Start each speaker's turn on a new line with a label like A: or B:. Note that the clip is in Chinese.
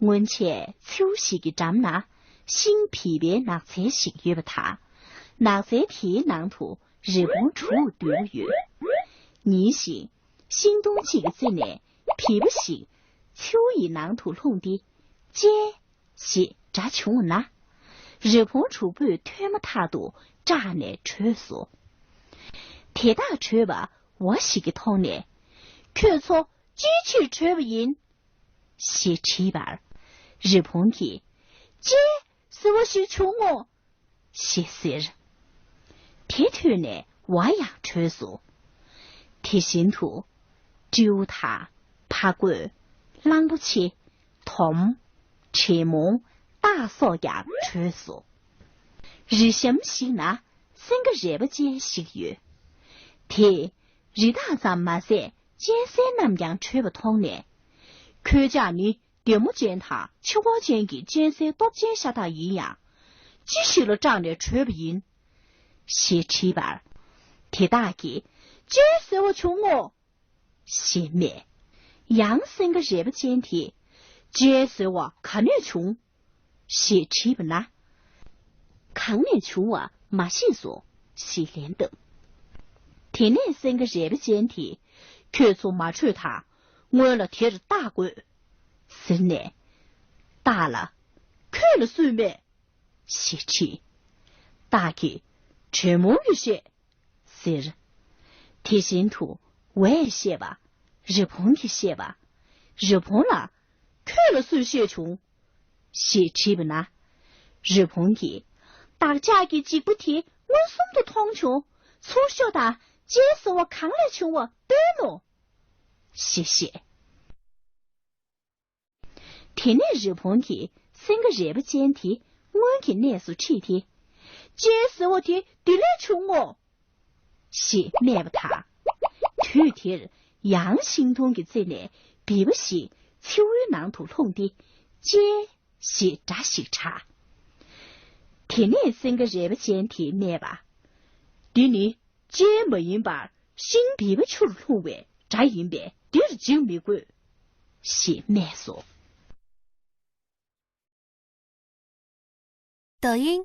A: 我且秋夕的张拿，新皮别那才行约不他，那才体南土日本出对月，你行新东几个字呢？皮不行，秋以南土弄的，皆是扎穷呐。日本出不推么太多，炸呢吹索。铁大吹吧，我是个痛呢，可错机器吹不赢。写七板，日本的，这是我是穷我，写死人。铁腿呢，我也吹索。铁心土，丢他，怕鬼，浪不起，痛，切梦，大扫牙吹索。日什么行呢？三个日不见行月。铁日大咱马赛，见三南洋吹不通呢。可家你点么见他，七光见给见三多见下他一样，继续了长得吹不赢。写七板，铁大给，这是我穷我。写灭，养三个日不见铁，这是我看你穷。写七本啦，看你穷啊，马信说，写连等。铁内三个日不见铁，可从马出他。我了贴着大鬼，森呢大了，看了睡没？写起大给全部一些，是日贴心图我也写吧，日本的写吧，日本了看了睡写穷，写起不呢？日本的大家给几不贴，我送的通穷，从小的接受我看了穷我对喽。谢谢。天内日本的三个日不见的，我给那是气的，这是我的第来穷我。是灭不他，土天阳心中的这呢，比不起秋雨南土痛的，这是扎西差。天内三个日不见的灭吧，对你这没赢吧，心比不出痛位，扎赢呗。第二经没过，写灭说。
B: 抖音、